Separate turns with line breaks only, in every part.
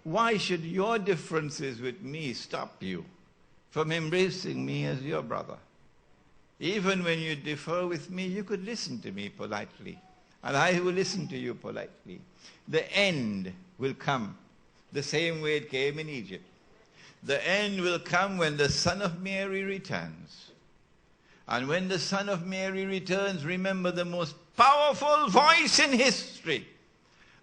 Why should your differences with me stop you from embracing me as your brother? Even when you differ with me, you could listen to me politely, and I will listen to you politely. The end will come the same way it came in Egypt. The end will come when the Son of Mary returns. And when the Son of Mary returns, remember the most powerful voice in history,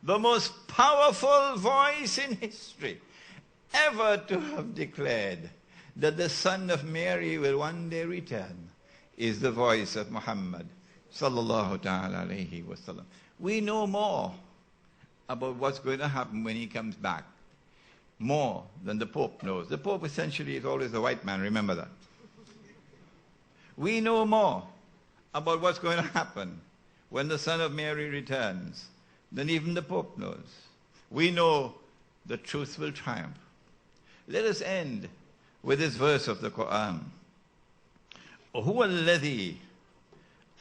the most powerful voice in history ever to have declared that the Son of Mary will one day return is the voice of Muhammad sallallahu ta'ala alayhi wa sallam. We know more about what's going to happen when he comes back, more than the Pope knows. The Pope essentially is always a white man, remember that. We know more about what's going to happen when the Son of Mary returns than even the Pope knows. We know the truth will triumph. Let us end with this verse of the Quran. هو الذي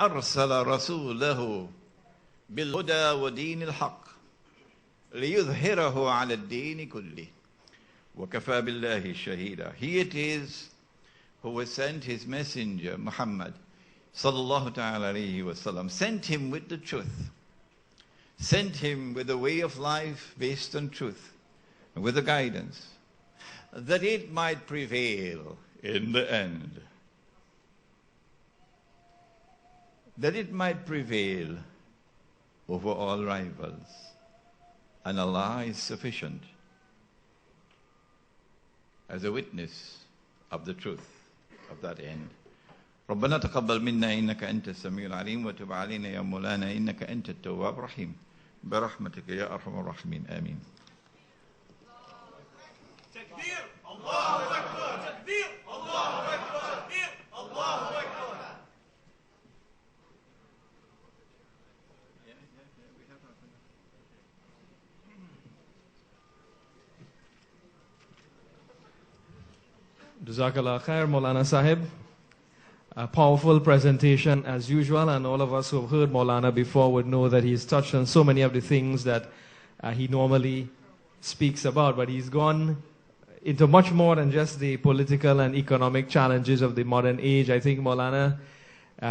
أرسل رسوله بالهدى ودين الحق ليظهره على الدين كله وكفى بالله شهيدا. He it is who has sent his messenger Muhammad sallallahu ta'ala alayhi wa sallam, sent him with the truth, sent him with a way of life based on truth and with the guidance, that it might prevail in the end, that it might prevail over all rivals. And Allah is sufficient as a witness of the truth of that end. ربنا تقبل منا إنك أنت السميع العليم وتب علينا يا مولانا إنك أنت التواب الرحيم برحمتك يا أرحم الراحمين آمين. تكبير الله أكبر تكبير الله أكبر تكبير الله أكبر.
Jazakallah khair, Maulana Sahib. A powerful presentation as usual, and all of us who have heard Maulana before would know that he's touched on so many of the things that he normally speaks about, but he's gone into much more than just the political and economic challenges of the modern age. I think Maulana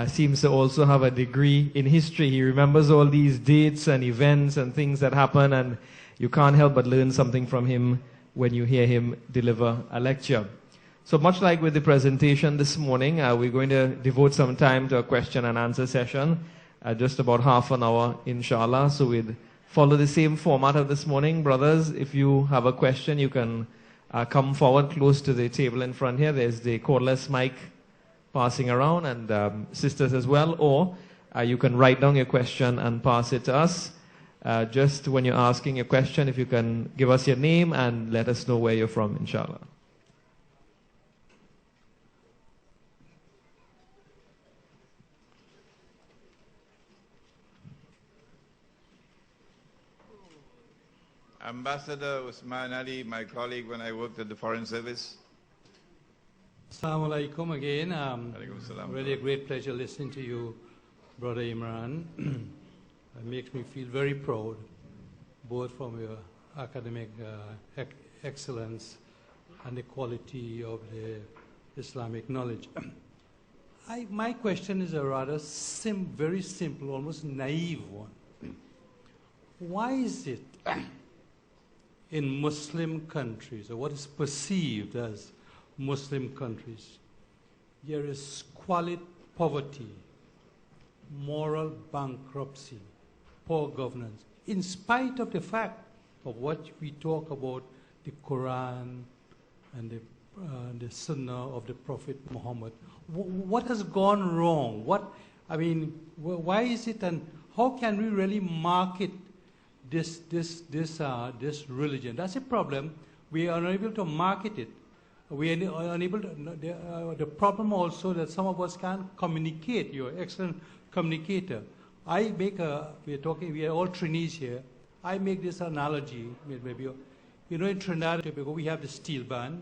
seems to also have a degree in history. He remembers all these dates and events and things that happen, and you can't help but learn something from him when you hear him deliver a lecture. So much like with the presentation this morning, we're going to devote some time to a question and answer session, just about half an hour, inshallah. So we'd follow the same format of this morning. Brothers, if you have a question, you can come forward close to the table in front here. There's the cordless mic passing around, and sisters as well. Or you can write down your question and pass it to us. Just when you're asking your question, if you can give us your name and let us know where you're from, inshallah.
Ambassador Usman Ali, my colleague when I worked at the Foreign Service.
Assalamu alaikum again. Really a great pleasure listening to you, Brother Imran. It makes me feel very proud, both from your academic excellence and the quality of the Islamic knowledge. My question is a rather very simple, almost naive one. Why is it in Muslim countries, or what is perceived as Muslim countries, there is squalid poverty, moral bankruptcy, poor governance, in spite of the fact of what we talk about the Quran and the Sunnah of the Prophet Muhammad? What has gone wrong? Why is it, and how can we really market this religion? That's a problem. We are unable to market it. We are unable to. The problem also that some of us can't communicate. You're an excellent communicator. We are all trainees here. I make this analogy. Maybe in Trinidad and Tobago we have the steel band.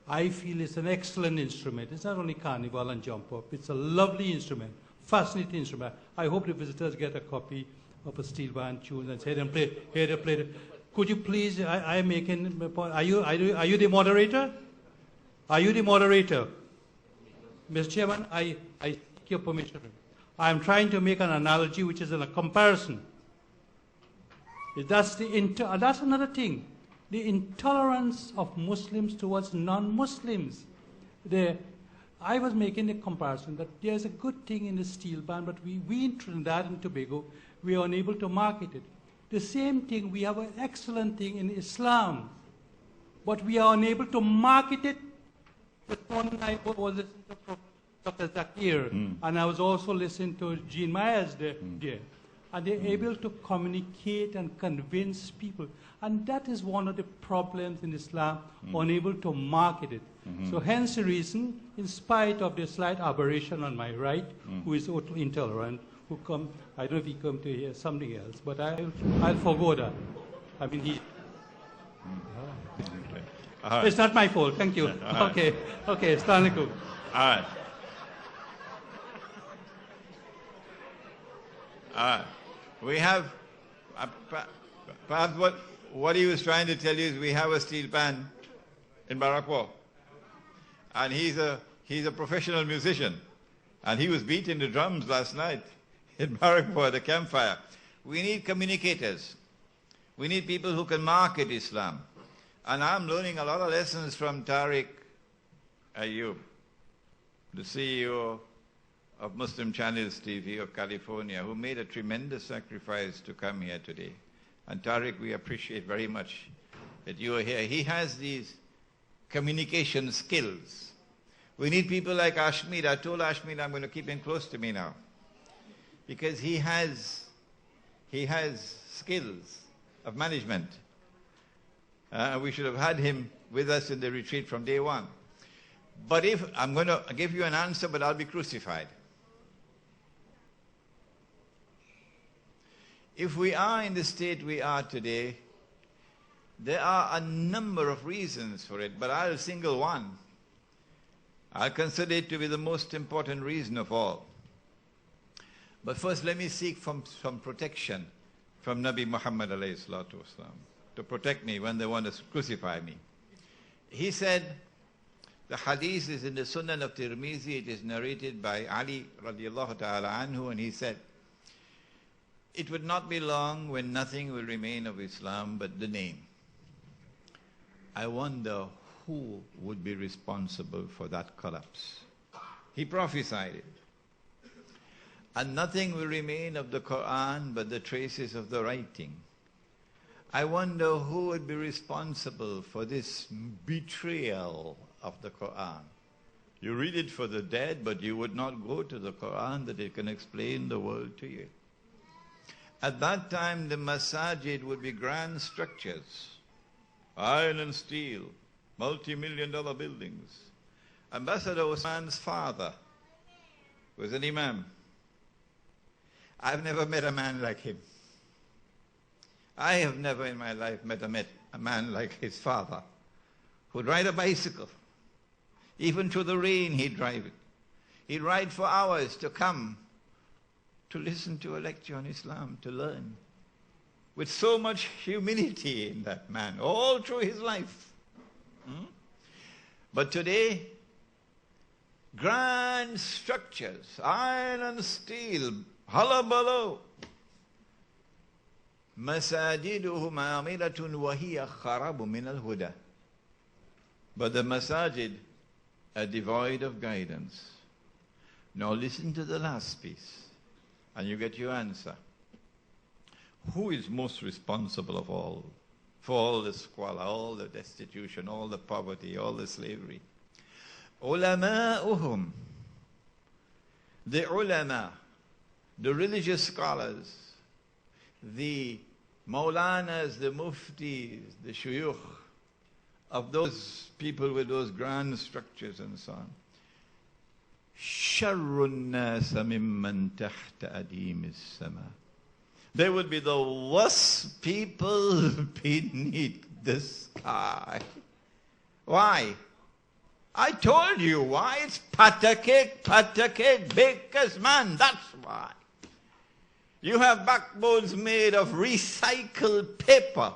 I feel it's an excellent instrument. It's not only carnival and jump up. It's a lovely instrument, fascinating instrument. I hope the visitors get a copy of a steel band tune and hear them play Could you please, I am making, are you the moderator? Are you the moderator? Mr. Chairman, I seek your permission. I am trying to make an analogy which is a comparison. That's another thing. The intolerance of Muslims towards non-Muslims. I was making a comparison that there's a good thing in the steel ban, but we in Trinidad and Tobago, we are unable to market it. The same thing, we have an excellent thing in Islam, but we are unable to market it. This morning I was listening to Dr. Zakir, and I was also listening to Jean Myers there. And they're able to communicate and convince people. And that is one of the problems in Islam, unable to market it. So hence the reason, in spite of the slight aberration on my right, who is totally intolerant, who come, I don't know if he come to hear something else, but I'll forgo that. I mean, he...
Right.
It's not my fault, thank you.
Right.
Okay, Stanley Cook.
All right. We have, perhaps what he was trying to tell you is we have a steel band in Barakwa. And he's a professional musician. And he was beating the drums last night in Barakwa at the campfire. We need communicators. We need people who can market Islam. And I'm learning a lot of lessons from Tariq Ayub, the CEO of Muslim Channels TV of California, who made a tremendous sacrifice to come here today. And Tariq, we appreciate very much that you are here. He has these communication skills. We need people like Ashmead. I told Ashmead I'm going to keep him close to me now, because he has skills of management. We should have had him with us in the retreat from day one. But if I'm going to give you an answer, but I'll be crucified. If we are in the state we are today, there are a number of reasons for it, but I'll single one. I'll consider it to be the most important reason of all. But first, let me seek some protection from Nabi Muhammad alayhi salatu wasalam, to protect me when they want to crucify me. He said, the hadith is in the Sunan of Tirmizi, it is narrated by Ali radiallahu ta'ala anhu, and he said, it would not be long when nothing will remain of Islam but the name. I wonder who would be responsible for that collapse. He prophesied it. And nothing will remain of the Quran but the traces of the writing. I wonder who would be responsible for this betrayal of the Quran. You read it for the dead, but you would not go to the Quran that it can explain the world to you. At that time, the masajid would be grand structures, iron and steel, multi-million-dollar buildings. Ambassador Osman's father was an imam. I've never met a man like him. I have never in my life met a man like his father, who'd ride a bicycle. Even through the rain, he'd drive it. He'd ride for hours to come to listen to a lecture on Islam, to learn. With so much humility in that man, all through his life. But today, grand structures, iron and steel, hullabaloo. Masajiduhum amiratun wa hiya kharabu min al-huda. But the masajid are devoid of guidance. Now listen to the last piece, and you get your answer. Who is most responsible of all, for all the squalor, all the destitution, all the poverty, all the slavery? Ulama'uhum. The ulama, the religious scholars, the Maulanas, the muftis, the shuyukh of those people with those grand structures and so on. Sharrun nasa mimman tahta adim as-sama. They would be the worst people beneath the sky. Why? I told you why. It's patake, baker's man. That's why. You have backbones made of recycled paper.